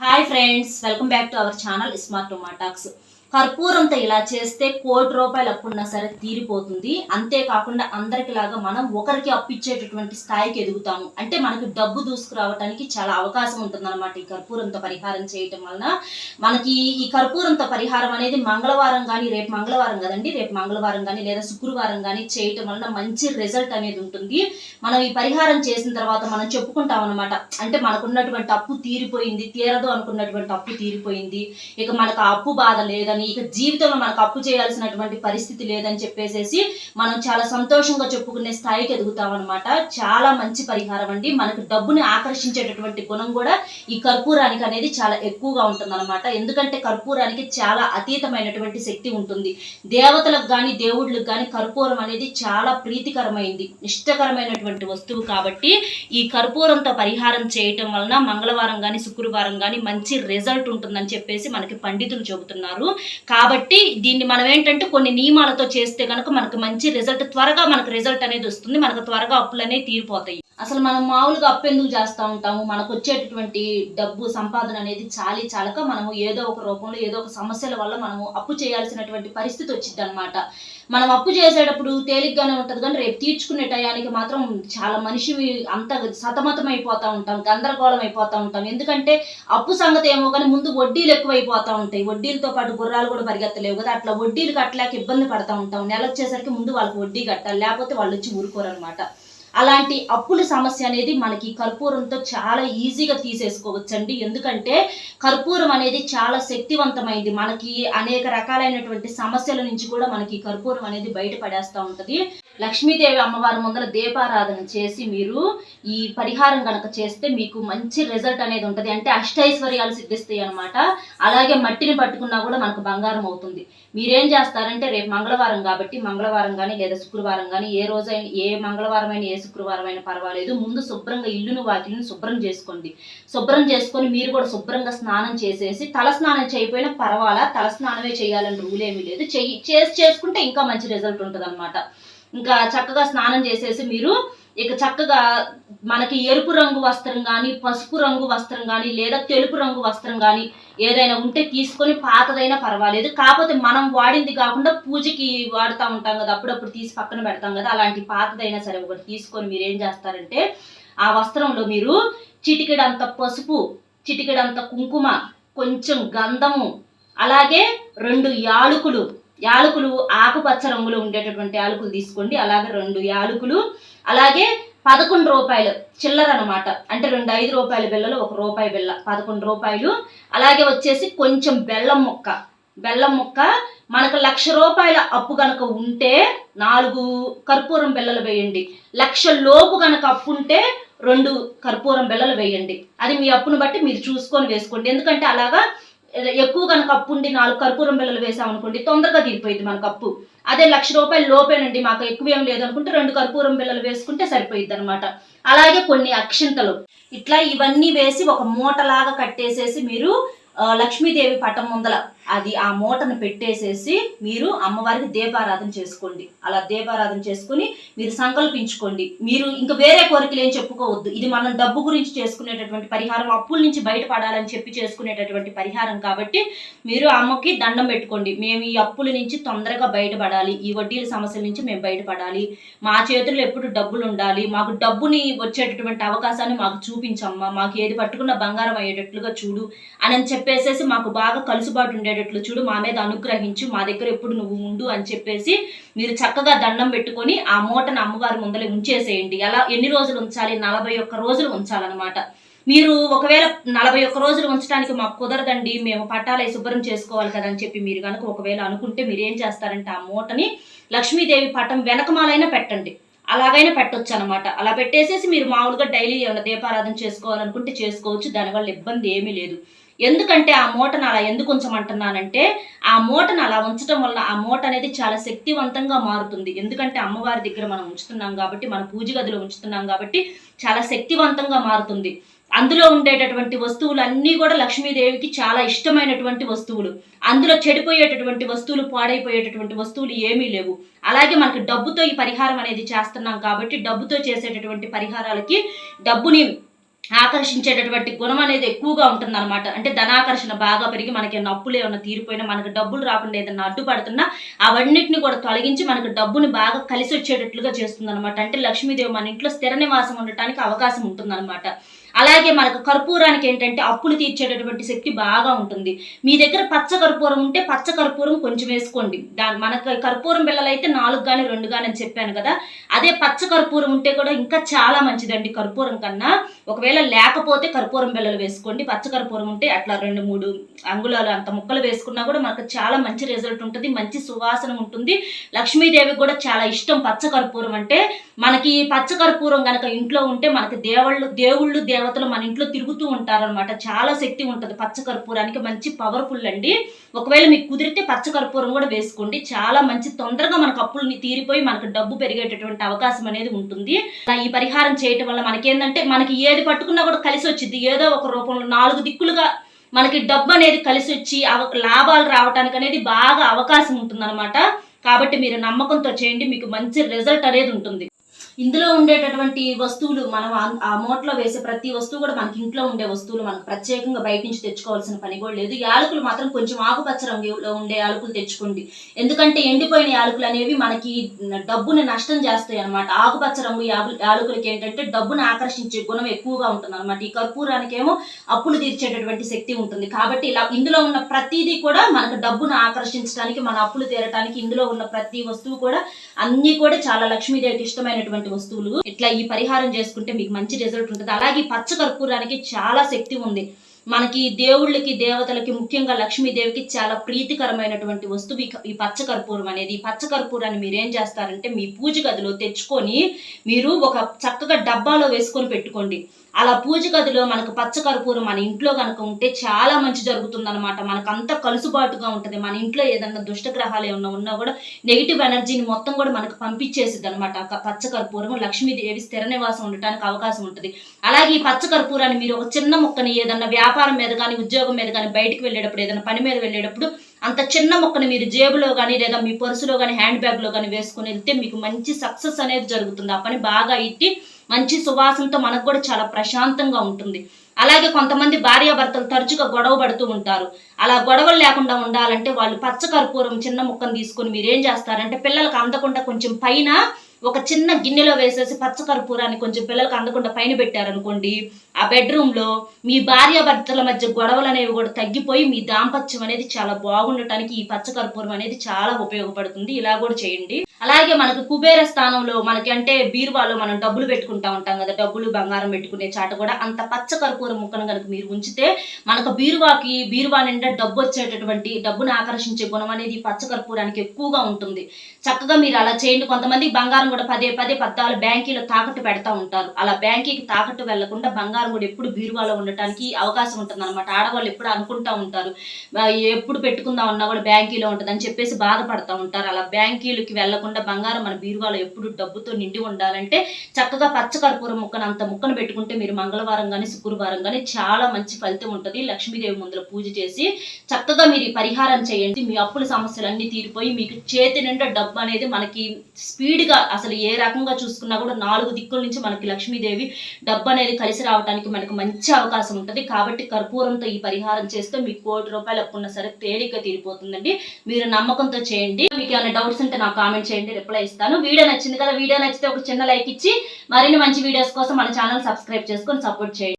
Hi friends, welcome back to our channel smart టొమాటాక్స్. కర్పూరంతో ఇలా చేస్తే ₹1,00,00,000 అప్పున్నా సరే తీరిపోతుంది. అంతేకాకుండా అందరికిలాగా మనం ఒకరికి అప్పిచ్చేటటువంటి స్థాయికి ఎదుగుతాము. అంటే మనకి డబ్బు దూసుకురావడానికి చాలా అవకాశం ఉంటుందన్నమాట ఈ కర్పూరంతో పరిహారం చేయటం వలన. మనకి ఈ కర్పూరంతో పరిహారం అనేది మంగళవారం కానీ, రేపు మంగళవారం కదండి, రేపు మంగళవారం కానీ లేదా శుక్రవారం కానీ చేయటం వలన మంచి రిజల్ట్ అనేది ఉంటుంది. మనం ఈ పరిహారం చేసిన తర్వాత మనం చెప్పుకుంటాం అనమాట. అంటే మనకున్నటువంటి అప్పు తీరిపోయింది, తీరదు అనుకున్నటువంటి అప్పు తీరిపోయింది, ఇక మనకు ఆ అప్పు బాధ లేదని, ఇక జీవితంలో మనకు అప్పు చేయాల్సినటువంటి పరిస్థితి లేదని చెప్పేసి మనం చాలా సంతోషంగా చెప్పుకునే స్థాయికి ఎదుగుతాం అనమాట. చాలా మంచి పరిహారం అండి. మనకు డబ్బుని ఆకర్షించేటటువంటి గుణం కూడా ఈ కర్పూరానికి అనేది చాలా ఎక్కువగా ఉంటుంది అనమాట. ఎందుకంటే కర్పూరానికి చాలా అతీతమైనటువంటి శక్తి ఉంటుంది. దేవతలకు కానీ దేవుళ్ళకి కానీ కర్పూరం అనేది చాలా ప్రీతికరమైంది, ఇష్టకరమైనటువంటి వస్తువు. కాబట్టి ఈ కర్పూరంతో పరిహారం చేయటం వలన మంగళవారం కానీ శుక్రవారం కానీ మంచి రిజల్ట్ ఉంటుందని చెప్పేసి మనకి పండితులు చెబుతున్నారు. కాబట్టి దీన్ని మనం ఏంటంటే కొన్ని నియమాలతో చేస్తే కనుక మనకు మంచి రిజల్ట్, త్వరగా మనకు రిజల్ట్ అనేది వస్తుంది. మనకు త్వరగా అప్పులు అనేవి తీరిపోతాయి. అసలు మనం మామూలుగా అప్పు ఎందుకు చేస్తూ ఉంటాము? మనకు వచ్చేటటువంటి డబ్బు సంపాదన అనేది చాలక మనము ఏదో ఒక రూపంలో ఏదో ఒక సమస్యల వల్ల మనము అప్పు చేయాల్సినటువంటి పరిస్థితి వచ్చింది అనమాట. మనం అప్పు చేసేటప్పుడు తేలిగ్గానే ఉంటుంది, కానీ రేపు తీర్చుకునే టయానికి మాత్రం చాలా మనిషి అంత సతమతం అయిపోతూ ఉంటాం, గందరగోళం అయిపోతూ ఉంటాం. ఎందుకంటే అప్పు సంగతి ఏమో కానీ ముందు వడ్డీలు ఎక్కువైపోతూ ఉంటాయి. వడ్డీలతో పాటు గుర్రాలు కూడా పరిగెత్తలేవు కదా, అట్లా వడ్డీలు కట్టలేక ఇబ్బంది పడతా ఉంటాం. నెల వచ్చేసరికి ముందు వాళ్ళకి వడ్డీ కట్టాలి, లేకపోతే వాళ్ళు వచ్చి ఊరుకోరు అనమాట. అలాంటి అప్పుల సమస్య అనేది మనకి కర్పూరంతో చాలా ఈజీగా తీసేసుకోవచ్చండి. ఎందుకంటే కర్పూరం అనేది చాలా శక్తివంతమైంది. మనకి అనేక రకాలైనటువంటి సమస్యల నుంచి కూడా మనకి కర్పూరం అనేది బయటపడేస్తూ ఉంటుంది. లక్ష్మీదేవి అమ్మవారి ముందర దీపారాధన చేసి మీరు ఈ పరిహారం కనుక చేస్తే మీకు మంచి రిజల్ట్ అనేది ఉంటుంది. అంటే అష్టైశ్వర్యాలు సిద్ధిస్తాయి అనమాట. అలాగే మట్టిని పట్టుకున్నా కూడా మనకు బంగారం అవుతుంది. మీరేం చేస్తారంటే రేపు మంగళవారం కాబట్టి మంగళవారం కానీ లేదా శుక్రవారం కానీ ఏ రోజైనా, ఏ మంగళవారం అయినా ఏ శుక్రవారం అయినా పర్వాలేదు, ముందు శుభ్రంగా ఇల్లును వాకిలిని శుభ్రం చేసుకోండి. శుభ్రం చేసుకొని మీరు కూడా శుభ్రంగా స్నానం చేసేసి, తల స్నానం చేయకపోయినా పర్వాలా, తల స్నానమే చేయాలని రూల్ ఏమీ లేదు, చేసుకుంటే ఇంకా మంచి రిజల్ట్ ఉంటుంది అనమాట. ఇంకా చక్కగా స్నానం చేసేసి మీరు ఇక చక్కగా మనకి ఎరుపు రంగు వస్త్రం కానీ, పసుపు రంగు వస్త్రం కానీ లేదా తెలుపు రంగు వస్త్రం కానీ ఏదైనా ఉంటే తీసుకొని, పాతదైనా పర్వాలేదు, కాకపోతే మనం వాడింది కాకుండా పూజకి వాడుతూ ఉంటాం కదా, అప్పుడప్పుడు తీసి పక్కన పెడతాం కదా, అలాంటి పాతదైనా సరే ఒకటి తీసుకొని మీరు ఏం చేస్తారంటే ఆ వస్త్రంలో మీరు చిటికెడంత పసుపు, చిటికెడంత కుంకుమ, కొంచెం గంధము, అలాగే 2 యాలకులు ఆకుపచ్చ రంగులో ఉండేటటువంటి యాలకులు తీసుకోండి. అలాగే 2 యాలకులు, అలాగే ₹11 చిల్లర అనమాట. అంటే 2 ₹5 బిళ్ళలు, ₹1 బిళ్ళ, ₹11. అలాగే వచ్చేసి కొంచెం బెల్లం ముక్క. మనకు ₹1,00,000 అప్పు కనుక ఉంటే 4 కర్పూరం బిళ్ళలు వేయండి. 1,00,000 లోపు కనుక అప్పు ఉంటే 2 కర్పూరం బిళ్ళలు వేయండి. అది మీ అప్పును బట్టి మీరు చూసుకొని వేసుకోండి. ఎందుకంటే అలాగా ఎక్కువ కనుక అప్పు ఉండి 4 కర్పూరం బిళ్ళలు వేసామనుకోండి, తొందరగా తీరిపోయింది మనకు అప్పు. అదే ₹1,00,000 లోపేనండి, మాకు ఎక్కువేం లేదనుకుంటే 2 కర్పూరం బిళ్ళలు వేసుకుంటే సరిపోయిద్ది అనమాట. అలాగే కొన్ని అక్షింతలు, ఇట్లా ఇవన్నీ వేసి ఒక మూటలాగా కట్టేసేసి మీరు లక్ష్మీదేవి పటం ముందల ఆ మూటను పెట్టేసేసి మీరు అమ్మవారికి దీపారాధన చేసుకోండి. అలా దీపారాధన చేసుకుని మీరు సంకల్పించుకోండి. మీరు ఇంకా వేరే కోరికలు ఏం చెప్పుకోవద్దు. ఇది మనం డబ్బు గురించి చేసుకునేటటువంటి పరిహారం, అప్పుల నుంచి బయటపడాలని చెప్పి చేసుకునేటటువంటి పరిహారం కాబట్టి మీరు అమ్మకి దండం పెట్టుకోండి. మేము ఈ అప్పుల నుంచి తొందరగా బయటపడాలి, ఈ వడ్డీల సమస్యల నుంచి మేము బయటపడాలి, మా చేతుల్లో ఎప్పుడు డబ్బులు ఉండాలి, మాకు డబ్బుని వచ్చేటటువంటి అవకాశాన్ని మాకు చూపించమ్మా, మాకు ఏది పట్టుకున్న బంగారం అయ్యేటట్లుగా చూడు అని చెప్పేసేసి, మాకు బాగా కలుసుబాటు ఉండేటట్లు చూడు, మా మీద అనుగ్రహించు, మా దగ్గర ఎప్పుడు నువ్వు ఉండు అని చెప్పేసి మీరు చక్కగా దండం పెట్టుకొని ఆ మూటను అమ్మవారి ముందలే ఉంచేసేయండి. అలా ఎన్ని రోజులు ఉంచాలి? 41 రోజులు ఉంచాలన్నమాట. మీరు ఒకవేళ 41 రోజులు ఉంచడానికి మాకు కుదరదండి, మేము పట్టాలై శుభ్రం చేసుకోవాలి కదా అని చెప్పి మీరు కనుక ఒకవేళ అనుకుంటే మీరు ఏం చేస్తారంటే ఆ మూటని లక్ష్మీదేవి పటం వెనకమాలైనా పెట్టండి, అలాగైనా పెట్టొచ్చు అనమాట. అలా పెట్టేసేసి మీరు మామూలుగా డైలీ ఏమైనా దీపారాధన చేసుకోవాలనుకుంటే చేసుకోవచ్చు, దానివల్ల ఇబ్బంది ఏమీ లేదు. ఎందుకంటే ఆ మూటను అలా ఎందుకు ఉంచమంటున్నానంటే, ఆ మూటను అలా ఉంచడం వల్ల ఆ మూట అనేది చాలా శక్తివంతంగా మారుతుంది. ఎందుకంటే అమ్మవారి దగ్గర మనం ఉంచుతున్నాం కాబట్టి, మన పూజ గదిలో ఉంచుతున్నాం కాబట్టి చాలా శక్తివంతంగా మారుతుంది. అందులో ఉండేటటువంటి వస్తువులన్నీ కూడా లక్ష్మీదేవికి చాలా ఇష్టమైనటువంటి వస్తువులు. అందులో చెడిపోయేటటువంటి వస్తువులు, పాడైపోయేటటువంటి వస్తువులు ఏమీ లేవు. అలాగే మనకు డబ్బుతో ఈ పరిహారం అనేది చేస్తున్నాం కాబట్టి డబ్బుతో చేసేటటువంటి పరిహారాలకి డబ్బుని ఆకర్షించేటటువంటి గుణం అనేది ఎక్కువగా ఉంటుంది అనమాట. అంటే ధనాకర్షణ బాగా పెరిగి మనకి ఏమైనా అప్పులు ఏమైనా తీరిపోయినా, మనకు డబ్బులు రాకుండా ఏదైనా అడ్డుపడుతున్నా అవన్నిటిని కూడా తొలగించి మనకు డబ్బుని బాగా కలిసి వచ్చేటట్లుగా చేస్తుంది అనమాట. అంటే లక్ష్మీదేవి మన ఇంట్లో స్థిర నివాసం ఉండటానికి అవకాశం ఉంటుందన్నమాట. అలాగే మనకు కర్పూరానికి ఏంటంటే అప్పులు తీర్చేటటువంటి శక్తి బాగా ఉంటుంది. మీ దగ్గర పచ్చ కర్పూరం ఉంటే పచ్చ కర్పూరం కొంచెం వేసుకోండి. మనకు కర్పూరం బిళ్ళలు అయితే 4 కానీ 2 కానీ అని చెప్పాను కదా, అదే పచ్చ కర్పూరం ఉంటే కూడా ఇంకా చాలా మంచిదండి కర్పూరం కన్నా. ఒకవేళ లేకపోతే కర్పూరం బిళ్ళలు వేసుకోండి. పచ్చ కర్పూరం ఉంటే అట్లా 2-3 అంగుళాలు అంత ముక్కలు వేసుకున్నా కూడా మనకు చాలా మంచి రిజల్ట్ ఉంటుంది, మంచి సువాసన ఉంటుంది. లక్ష్మీదేవికి కూడా చాలా ఇష్టం పచ్చ కర్పూరం అంటే. మనకి పచ్చ కర్పూరం కనుక ఇంట్లో ఉంటే మనకి దేవుళ్ళు దేవతలు మన ఇంట్లో తిరుగుతూ ఉంటారనమాట. చాలా శక్తి ఉంటుంది పచ్చ కర్పూరానికి, మంచి పవర్ఫుల్ అండి. ఒకవేళ మీకు కుదిరితే పచ్చ కర్పూరం కూడా వేసుకోండి, చాలా మంచి. తొందరగా మనకు అప్పులు తీరిపోయి మనకు డబ్బు పెరిగేటటువంటి అవకాశం అనేది ఉంటుంది. ఈ పరిహారం చేయటం వల్ల మనకేంటంటే మనకి ఏది పట్టుకున్నా కూడా కలిసి వచ్చింది ఏదో ఒక రూపంలో. 4 దిక్కులుగా మనకి డబ్బు అనేది కలిసి వచ్చి లాభాలు రావడానికి అనేది బాగా అవకాశం ఉంటుంది అనమాట. కాబట్టి మీరు నమ్మకంతో చేయండి, మీకు మంచి రిజల్ట్ అనేది ఉంటుంది. ఇందులో ఉండేటటువంటి వస్తువులు మనం ఆ మూటలో వేసే ప్రతి వస్తువు కూడా మనకి ఇంట్లో ఉండే వస్తువులు, మనకు ప్రత్యేకంగా బయట నుంచి తెచ్చుకోవాల్సిన పని కూడా లేదు. యాలకులు మాత్రం కొంచెం ఆకుపచ్చ రంగులో ఉండే యాలకులు తెచ్చుకోండి. ఎందుకంటే ఎండిపోయిన యాలకులు అనేవి మనకి డబ్బుని నష్టం చేస్తాయి అనమాట. ఆకుపచ్చ రంగు యాలకులకి ఏంటంటే డబ్బుని ఆకర్షించే గుణం ఎక్కువగా ఉంటుంది అనమాట. ఈ కర్పూరానికి ఏమో అప్పులు తీర్చేటటువంటి శక్తి ఉంటుంది. కాబట్టి ఇలా ఇందులో ఉన్న ప్రతిదీ కూడా మనకు డబ్బును ఆకర్షించడానికి, మన అప్పులు తీరడానికి ఇందులో ఉన్న ప్రతి వస్తువు కూడా అన్ని కూడా చాలా లక్ష్మీదేవికి ఇష్టమైనటువంటి వస్తువులు. ఇట్లా ఈ పరిహారం చేసుకుంటే మీకు మంచి రిజల్ట్ ఉంటుంది. అలాగే పచ్చ కర్పూరానికి చాలా శక్తి ఉంది. మనకి దేవుళ్ళకి దేవతలకి ముఖ్యంగా లక్ష్మీదేవికి చాలా ప్రీతికరమైనటువంటి వస్తువు ఈ పచ్చ కర్పూరం అనేది. ఈ పచ్చ కర్పూరాన్ని మీరు ఏం చేస్తారంటే మీ పూజ గదిలో తెచ్చుకొని మీరు ఒక చక్కగా డబ్బాలో వేసుకొని పెట్టుకోండి. అలా పూజ గదిలో మనకు పచ్చ కర్పూరం మన ఇంట్లో కనుక ఉంటే చాలా మంచి జరుగుతుంది అనమాట. మనకు అంత కలుసుబాటుగా ఉంటుంది. మన ఇంట్లో ఏదన్నా దుష్టగ్రహాలు ఏమన్నా ఉన్నా కూడా నెగిటివ్ ఎనర్జీని మొత్తం కూడా మనకు పంపించేసిద్ది అనమాట. పచ్చ కర్పూరం లక్ష్మీదేవి స్థిర నివాసం ఉండటానికి అవకాశం ఉంటుంది. అలాగే ఈ పచ్చ కర్పూరాన్ని మీరు ఒక చిన్న ముక్కని ఏదన్నా వ్యాపారం మీద కానీ ఉద్యోగం మీద కానీ బయటికి వెళ్ళేటప్పుడు ఏదైనా పని మీద వెళ్ళేటప్పుడు అంత చిన్న మొక్కను మీరు జేబులో కానీ లేదా మీ పర్సులో కానీ హ్యాండ్ బ్యాగ్లో కానీ వేసుకుని వెళ్తే మీకు మంచి సక్సెస్ అనేది జరుగుతుంది. ఆ పని బాగా ఇట్టి మంచి సువాసనతో మనకు కూడా చాలా ప్రశాంతంగా ఉంటుంది. అలాగే కొంతమంది భార్యాభర్తలు తరచుగా గొడవ పడుతూ ఉంటారు. అలా గొడవలు లేకుండా ఉండాలంటే వాళ్ళు పచ్చ కర్పూరం చిన్న ముక్కను తీసుకొని మీరు ఏం చేస్తారంటే పిల్లలకు అందకుండా కొంచెం పైన ఒక చిన్న గిన్నెలో వేసేసి పచ్చ కర్పూరాన్ని కొంచెం పిల్లలకు అందకుండా పైన పెట్టారనుకోండి, ఆ బెడ్రూమ్లో మీ భార్యాభర్తల మధ్య గొడవలు అనేవి కూడా తగ్గిపోయి మీ దాంపత్యం అనేది చాలా బాగుండటానికి ఈ పచ్చ కర్పూరం అనేది చాలా ఉపయోగపడుతుంది. ఇలా కూడా చేయండి. అలాగే మనకు కుబేర స్థానంలో మనకి అంటే బీరువాలో మనం డబ్బులు పెట్టుకుంటా ఉంటాం కదా, డబ్బులు బంగారం పెట్టుకునే చాట కూడా అంత పచ్చ కర్పూరం ముక్కను కనుక మీరు ఉంచితే మనకు బీరువా నిండా డబ్బు వచ్చేటటువంటి డబ్బును ఆకర్షించే గుణం అనేది పచ్చ కర్పూరానికి ఎక్కువగా ఉంటుంది. చక్కగా మీరు అలా చేయండి. కొంతమంది బంగారం కూడా పదే పద్దాలు బ్యాంకీలో తాకట్టు పెడతా ఉంటారు. అలా బ్యాంకీకి తాకట్టు వెళ్లకుండా బంగారం కూడా ఎప్పుడు బీరువాలో ఉండటానికి అవకాశం ఉంటుంది అనమాట. ఆడవాళ్ళు ఎప్పుడు అనుకుంటా ఉంటారు ఎప్పుడు పెట్టుకుందాం అన్నా కూడా బ్యాంకీలో ఉంటుంది అని చెప్పేసి బాధపడతా ఉంటారు. అలా బ్యాంకీలకి వెళ్లకుండా బంగారం మన బీరువాలో ఎప్పుడు డబ్బుతో నిండి ఉండాలంటే చక్కగా పచ్చ కర్పూరం ముక్కను అంత ముక్కను పెట్టుకుంటే మీరు మంగళవారం కానీ శుక్రవారం కానీ చాలా మంచి ఫలితం ఉంటుంది. లక్ష్మీదేవి ముందులో పూజ చేసి చక్కగా మీరు ఈ పరిహారం చేయండి. మీ అప్పుల సమస్యలు అన్ని తీరిపోయి మీకు చేతి నిండా డబ్బు అనేది మనకి స్పీడ్గా అసలు ఏ రకంగా చూసుకున్నా కూడా 4 దిక్కుల నుంచి మనకి లక్ష్మీదేవి డబ్బు అనేది కలిసి రావడానికి మనకు మంచి అవకాశం ఉంటుంది. కాబట్టి కర్పూరంతో ఈ పరిహారం చేస్తే మీకు 1 కోటి రూపాయలు అప్పున్న సరే తేలిగ్గా తీరిపోతుందండి. మీరు నమ్మకంతో చేయండి. మీకు ఏమైనా డౌట్స్ ఉంటే నాకు కామెంట్ చేయండి, రిప్లై ఇస్తాను. వీడియో నచ్చింది కదా, వీడియో నచ్చితే ఒక చిన్న లైక్ ఇచ్చి మరిన్ని మంచి వీడియోస్ కోసం మన ఛానల్ సబ్స్క్రైబ్ చేసుకొని సపోర్ట్ చేయండి.